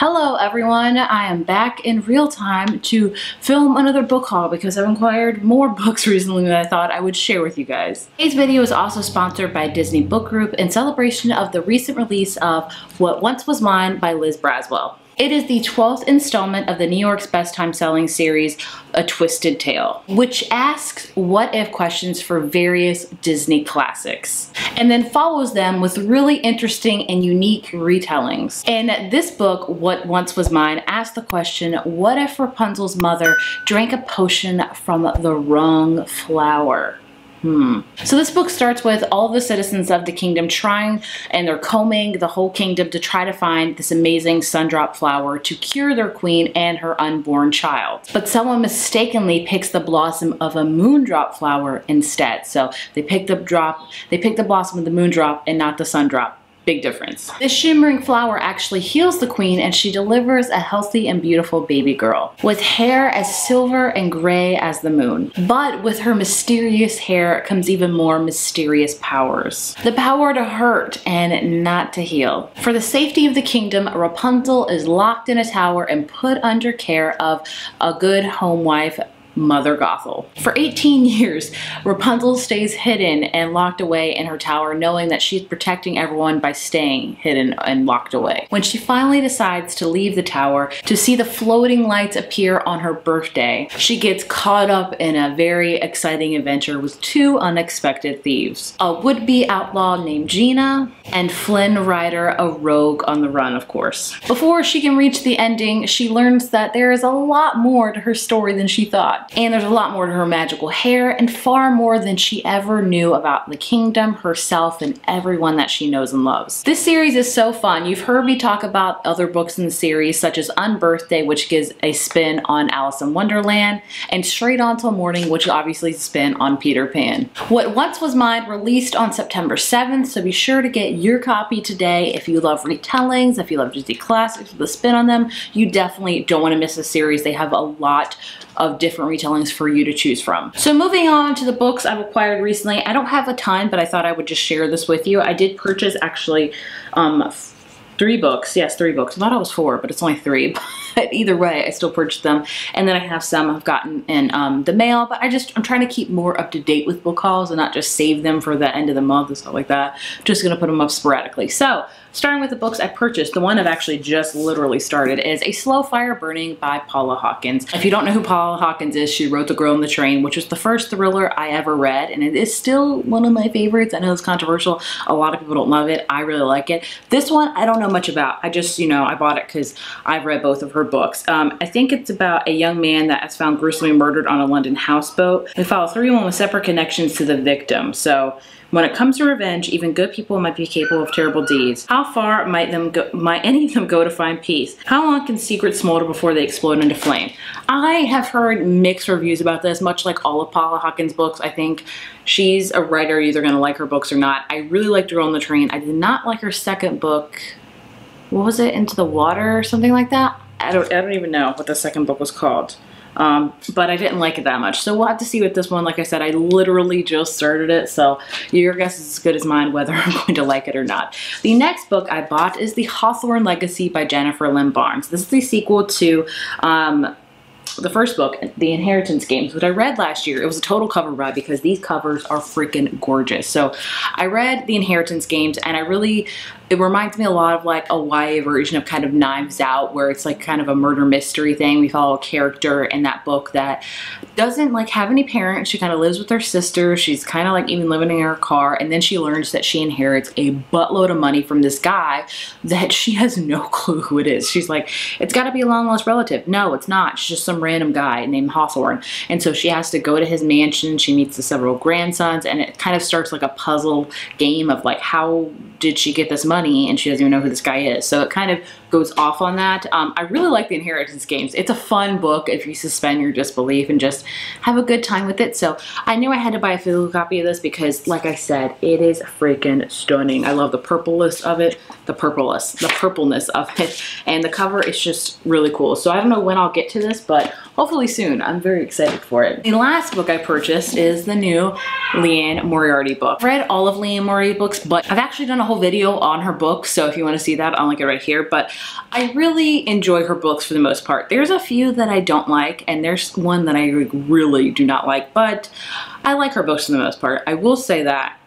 Hello everyone, I am back in real time to film another book haul because I've acquired more books recently than I thought I would share with you guys. Today's video is also sponsored by Disney Book Group in celebration of the recent release of What Once Was Mine by Liz Braswell. It is the 12th installment of the New York's Best Time Selling series, A Twisted Tale, which asks what-if questions for various Disney classics, and then follows them with really interesting and unique retellings. In this book, What Once Was Mine, asks the question, what if Rapunzel's mother drank a potion from the wrong flower? So this book starts with all the citizens of the kingdom trying, and they're combing the whole kingdom to try to find this amazing sundrop flower to cure their queen and her unborn child. But someone mistakenly picks the blossom of a moondrop flower instead. So they pick the blossom of the moondrop and not the sundrop. Big difference. This shimmering flower actually heals the queen and she delivers a healthy and beautiful baby girl with hair as silver and gray as the moon. But with her mysterious hair comes even more mysterious powers. The power to hurt and not to heal. For the safety of the kingdom, Rapunzel is locked in a tower and put under care of a good home wife, Mother Gothel. For 18 years, Rapunzel stays hidden and locked away in her tower, knowing that she's protecting everyone by staying hidden and locked away. When she finally decides to leave the tower to see the floating lights appear on her birthday, she gets caught up in a very exciting adventure with two unexpected thieves. A would-be outlaw named Gina, and Flynn Rider, a rogue on the run, of course. Before she can reach the ending, she learns that there is a lot more to her story than she thought. And there's a lot more to her magical hair and far more than she ever knew about the kingdom, herself, and everyone that she knows and loves. This series is so fun. You've heard me talk about other books in the series such as Unbirthday, which gives a spin on Alice in Wonderland, and Straight On Till Morning, which obviously is a spin on Peter Pan. What Once Was Mine released on September 7th, so be sure to get your copy today. If you love retellings, if you love Disney classics with a spin on them, you definitely don't want to miss this series. They have a lot of different retellings for you to choose from. So moving on to the books I've acquired recently. I don't have a ton, but I thought I would just share this with you. I did purchase actually 3 books. Yes, 3 books. I thought it was 4, but it's only 3. But either way, I still purchased them. And then I have some I've gotten in the mail, but I'm trying to keep more up to date with book hauls and not just save them for the end of the month and stuff like that. I'm just gonna put them up sporadically. So, starting with the books I purchased, the one I've actually just literally started is A Slow Fire Burning by Paula Hawkins. If you don't know who Paula Hawkins is, she wrote The Girl in the Train, which was the first thriller I ever read, and it is still one of my favorites. I know it's controversial. A lot of people don't love it. I really like it. This one, I don't know much about. I just, I bought it because I've read both of her books. I think it's about a young man that is found gruesomely murdered on a London houseboat. We follow 3 women with separate connections to the victim. So, when it comes to revenge, even good people might be capable of terrible deeds. How far might any of them go to find peace? How long can secrets smolder before they explode into flame? I have heard mixed reviews about this, much like all of Paula Hawkins' books. I think she's a writer, you're either gonna like her books or not. I really liked Girl on the Train. I did not like her second book. What was it? Into the Water or something like that? I don't even know what the second book was called. But I didn't like it that much. So we'll have to see with this one. Like I said, I literally just started it, so your guess is as good as mine whether I'm going to like it or not. The next book I bought is The Hawthorne Legacy by Jennifer Lynn Barnes. This is the sequel to the first book, The Inheritance Games, which I read last year. It was a total cover buy because these covers are freaking gorgeous. So I read The Inheritance Games and it reminds me a lot of like a YA version of kind of Knives Out, where it's like kind of a murder mystery thing. We follow a character in that book that doesn't like have any parents. She kind of lives with her sister. She's kind of like even living in her car, and then she learns that she inherits a buttload of money from this guy that she has no clue who it is. She's like, it's got to be a long lost relative. No, it's not. It's just some random guy named Hawthorne. And so she has to go to his mansion. She meets the several grandsons, and it kind of starts like a puzzle game of like, how did she get this money? And she doesn't even know who this guy is. So it kind of goes off on that. I really like The Inheritance Games. It's a fun book if you suspend your disbelief and just have a good time with it. So I knew I had to buy a physical copy of this because, like I said, it is freaking stunning. I love the purpleness of it, the purpleness of it, and the cover is just really cool. So I don't know when I'll get to this, but hopefully soon. I'm very excited for it. The last book I purchased is the new Liane Moriarty book. I've read all of Liane Moriarty books, but I've actually done a whole video on her books, so if you want to see that, I'll link it right here. But I really enjoy her books for the most part. There's a few that I don't like, and there's one that I really do not like, but I like her books for the most part. I will say that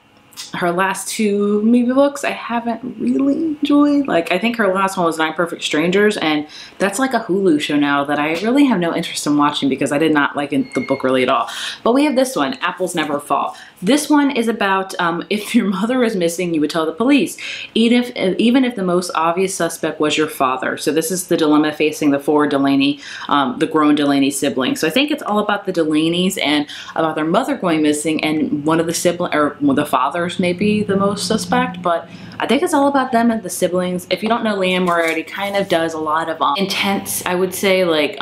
her last two maybe books I haven't really enjoyed. Like, I think her last one was 9 Perfect Strangers, and that's like a Hulu show now that I really have no interest in watching because I did not like the book really at all. But we have this one, Apples Never Fall. This one is about if your mother is missing, you would tell the police, even if the most obvious suspect was your father. So this is the dilemma facing the 4 Delaney, the grown Delaney siblings. So I think it's all about the Delaneys and about their mother going missing, and one of the siblings, or the fathers may be the most suspect, but I think it's all about them and the siblings. If you don't know, Liane Moriarty kind of does a lot of intense, I would say, like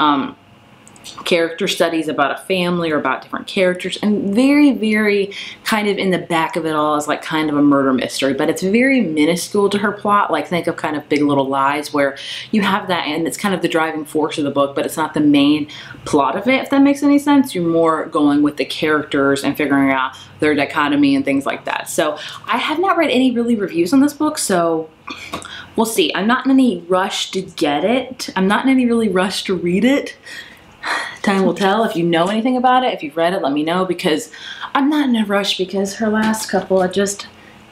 character studies about a family or about different characters, and very kind of in the back of it all is like kind of a murder mystery, but it's very minuscule to her plot. Like, think of kind of Big Little Lies, where you have that and it's kind of the driving force of the book, but it's not the main plot of it, if that makes any sense. You're more going with the characters and figuring out their dichotomy and things like that. So I have not read any really reviews on this book, so we'll see. I'm not in any rush to get it. I'm not in any really rush to read it. Time will tell. If you know anything about it, if you've read it, let me know, because I'm not in a rush because her last couple I just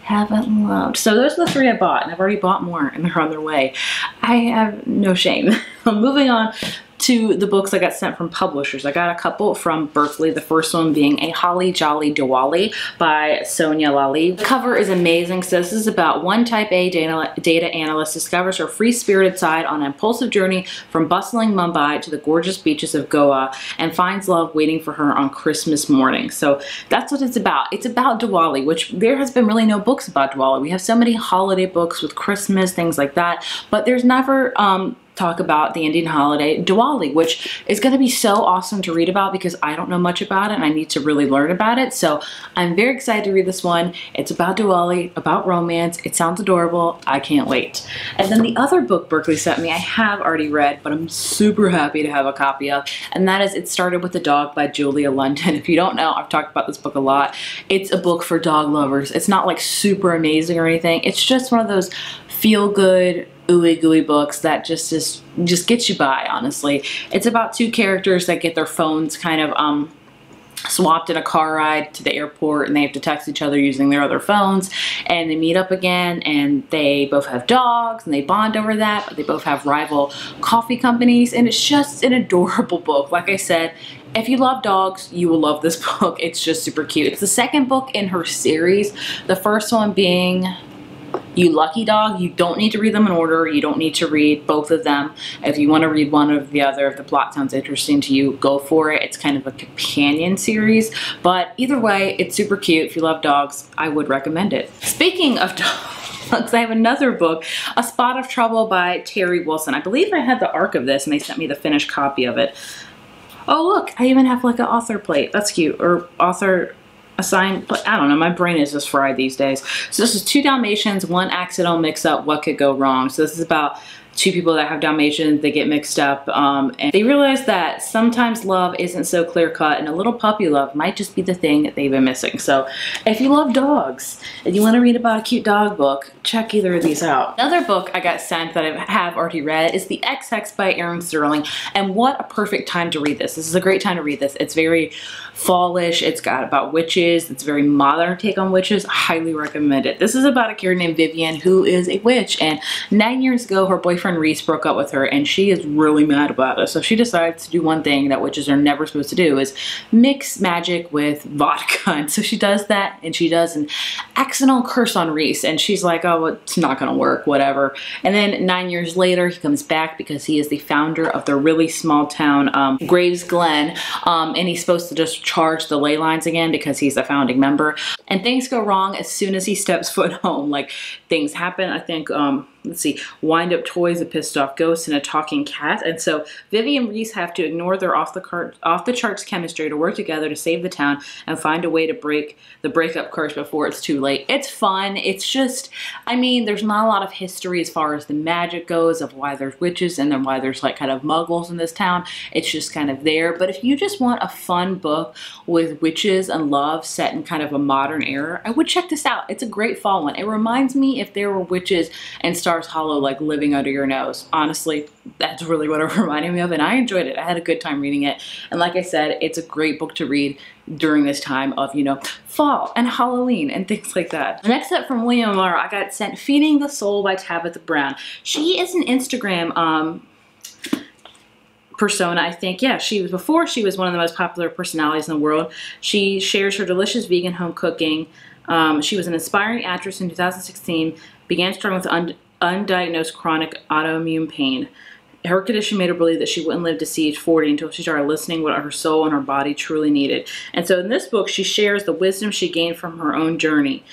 haven't loved. So those are the 3 I bought, and I've already bought more and they're on their way. I have no shame. Moving on to the books I got sent from publishers. I got a couple from Berkeley, the first one being A Holly Jolly Diwali by Sonia Lally. The cover is amazing. So this is about one type A data analyst discovers her free-spirited side on an impulsive journey from bustling Mumbai to the gorgeous beaches of Goa and finds love waiting for her on Christmas morning. So that's what it's about. It's about Diwali, which there has been really no books about Diwali. We have so many holiday books with Christmas, things like that, but there's never talk about the Indian holiday Diwali, which is going to be so awesome to read about because I don't know much about it and I need to really learn about it. So I'm very excited to read this one. It's about Diwali, about romance. It sounds adorable. I can't wait. And then the other book Berkeley sent me, I have already read, but I'm super happy to have a copy of, and that is It Started with a Dog by Julia London. If you don't know, I've talked about this book a lot. It's a book for dog lovers. It's not like super amazing or anything. It's just one of those feel-good, ooey gooey books that just gets you by, honestly. It's about 2 characters that get their phones kind of swapped in a car ride to the airport, and they have to text each other using their other phones, and they meet up again, and they both have dogs and they bond over that, but they both have rival coffee companies, and it's just an adorable book. Like I said, if you love dogs, you will love this book. It's just super cute. It's the second book in her series, the first one being You Lucky Dog. You don't need to read them in order. You don't need to read both of them. If you want to read one or the other, if the plot sounds interesting to you, go for it. It's kind of a companion series, but either way, it's super cute. If you love dogs, I would recommend it. Speaking of dogs, I have another book, A Spot of Trouble by Terry Wilson. I believe I had the arc of this and they sent me the finished copy of it. Oh look, I even have like an author plate. That's cute. Or author assigned, but I don't know, my brain is just fried these days. So this is 2 Dalmatians, 1 accidental mix-up, what could go wrong. So this is about 2 people that have Dalmatians, they get mixed up, and they realize that sometimes love isn't so clear-cut, and a little puppy love might just be the thing that they've been missing. So if you love dogs and you want to read about a cute dog book, check either of these out. Another book I got sent that I have already read is The XX by Erin Sterling, and what a perfect time to read this. This is a great time to read this. It's very fallish. It's got about witches. It's a very modern take on witches. I highly recommend it. This is about a character named Vivian who is a witch, and 9 years ago her boyfriend Reese broke up with her and she is really mad about it. So she decides to do one thing that witches are never supposed to do, is mix magic with vodka. And so she does that, and she does an accidental curse on Reese, and she's like, oh, it's not gonna work, whatever. And then 9 years later he comes back because he is the founder of the really small town Graves Glen, and he's supposed to just charge the ley lines again because he's a founding member, and things go wrong as soon as he steps foot home. Like, things happen. I think let's see, wind-up toys, a pissed-off ghost, and a talking cat. And so Vivi and Reese have to ignore their off-the-charts chemistry to work together to save the town and find a way to break the breakup curse before it's too late. It's fun. It's just, I mean, there's not a lot of history as far as the magic goes of why there's witches and then why there's like kind of muggles in this town. It's just kind of there. But if you just want a fun book with witches and love set in kind of a modern era, I would check this out. It's a great fall one. It reminds me if there were witches and Stars Hollow like living under your nose. Honestly, that's really what it reminded me of, and I enjoyed it. I had a good time reading it. And like I said, it's a great book to read during this time of, you know, fall and Halloween and things like that. The next up from William Amaro, I got sent Feeding the Soul by Tabitha Brown. She is an Instagram persona, I think. Yeah, before she was one of the most popular personalities in the world. She shares her delicious vegan home cooking. She was an aspiring actress in 2016, began struggling with undiagnosed chronic autoimmune pain. Her condition made her believe that she wouldn't live to see age 40 until she started listening what her soul and her body truly needed. And so in this book, she shares the wisdom she gained from her own journey.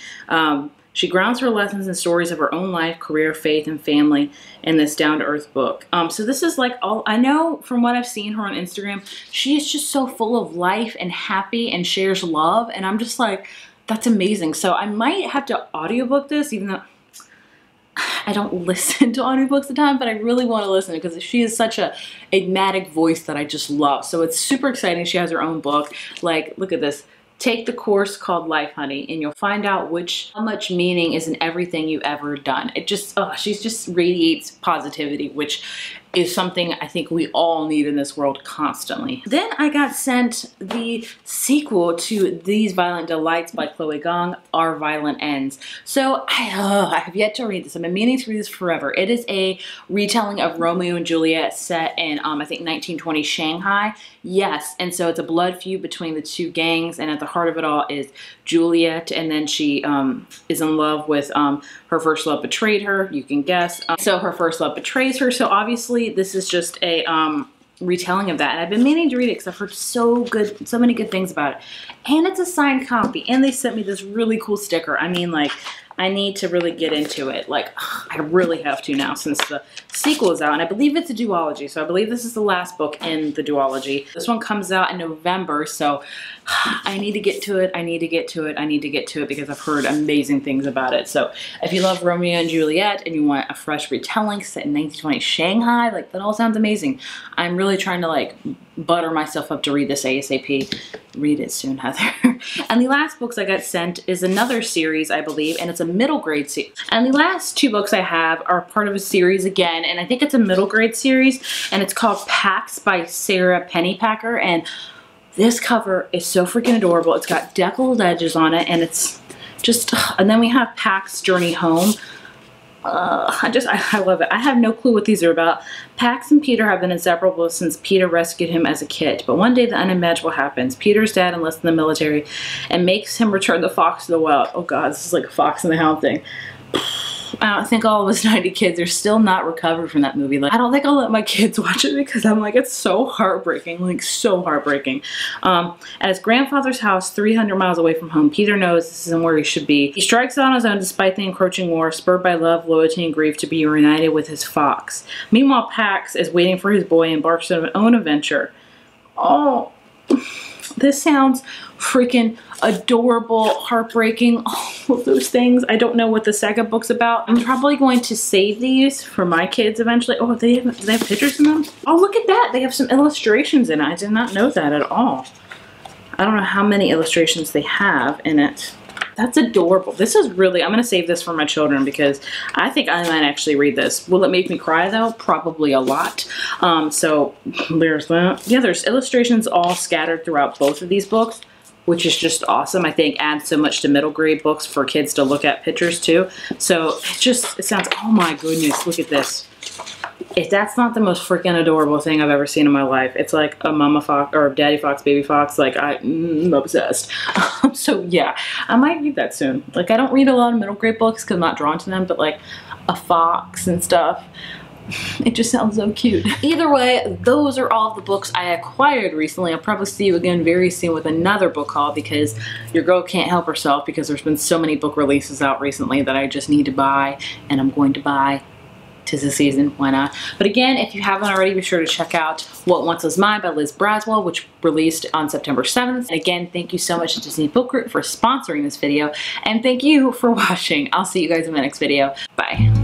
She grounds her lessons in stories of her own life, career, faith, and family in this down-to-earth book. So this is like all, I know from what I've seen her on Instagram, she is just so full of life and happy and shares love. And I'm just like, that's amazing. So I might have to audiobook this, even though I don't listen to audiobooks at the time, but I really want to listen because she is such a enigmatic voice that I just love. So it's super exciting. She has her own book. Like, look at this. Take the course called Life, Honey, and you'll find out how much meaning is in everything you've ever done. It just, she just radiates positivity, which is something I think we all need in this world constantly. Then I got sent the sequel to These Violent Delights by Chloe Gong, Our Violent Ends. So I have yet to read this. I've been meaning to read this forever. It is a retelling of Romeo and Juliet set in, I think, 1920 Shanghai. Yes, and so it's a blood feud between the two gangs, and at the heart of it all is Juliet, and then she is in love with her first love betrayed her, you can guess. So her first love betrays her, so obviously this is just a retelling of that, and I've been meaning to read it because I've heard so many good things about it. And it's a signed copy, and they sent me this really cool sticker. I mean, like, I need to really get into it. Like, I really have to now since the sequel is out, and I believe it's a duology, so I believe this is the last book in the duology. This one comes out in November, so I need to get to it. I need to get to it. I need to get to it because I've heard amazing things about it. So if you love Romeo and Juliet and you want a fresh retelling set in 1920 Shanghai, like, that all sounds amazing. I'm really trying to like butter myself up to read this ASAP. Read it soon, Heather. And the last books I got sent is another series, I believe, and it's a middle grade series. And the last two books I have are part of a series again, and I think it's a middle grade series, and it's called Pax by Sarah Pennypacker. And this cover is so freaking adorable. It's got deckled edges on it, and it's just, and then we have Pax's Journey Home. I love it. I have no clue what these are about. Pax and Peter have been inseparable since Peter rescued him as a kid. But one day the unimaginable happens. Peter's dad enlists in the military and makes him return the fox to the wild. Oh god, this is like a Fox and the Hound thing. I don't think all of us 90 kids are still not recovered from that movie. Like, I don't think I'll let my kids watch it because I'm like, it's so heartbreaking, like so heartbreaking. At his grandfather's house, 300 miles away from home, Peter knows this isn't where he should be. He strikes out on his own despite the encroaching war, spurred by love, loyalty, and grief to be reunited with his fox. Meanwhile, Pax is waiting for his boy and embarks on his own adventure. Oh, this sounds freaking adorable, heartbreaking, all of those things. I don't know what the second book's about. I'm probably going to save these for my kids eventually. Oh, do they have pictures in them? Oh, look at that. They have some illustrations in it. I did not know that at all. I don't know how many illustrations they have in it. That's adorable. This is really, I'm going to save this for my children because I think I might actually read this. Will it make me cry though? Probably a lot. So there's that. Yeah, there's illustrations all scattered throughout both of these books, which is just awesome. I think adds so much to middle grade books for kids to look at pictures too. So it sounds, oh my goodness, look at this. If that's not the most freaking adorable thing I've ever seen in my life, it's like a mama fox or daddy fox, baby fox. Like, I'm obsessed. So yeah, I might read that soon. Like, I don't read a lot of middle grade books because I'm not drawn to them, but like a fox and stuff, it just sounds so cute. Either way, those are all the books I acquired recently. I'll probably see you again very soon with another book haul because your girl can't help herself because there's been so many book releases out recently that I just need to buy, and I'm going to buy 'tis the season, why not? But again, if you haven't already, be sure to check out What Once Was Mine by Liz Braswell, which released on September 7th. And again, thank you so much to Disney Book Group for sponsoring this video, and thank you for watching. I'll see you guys in my next video. Bye.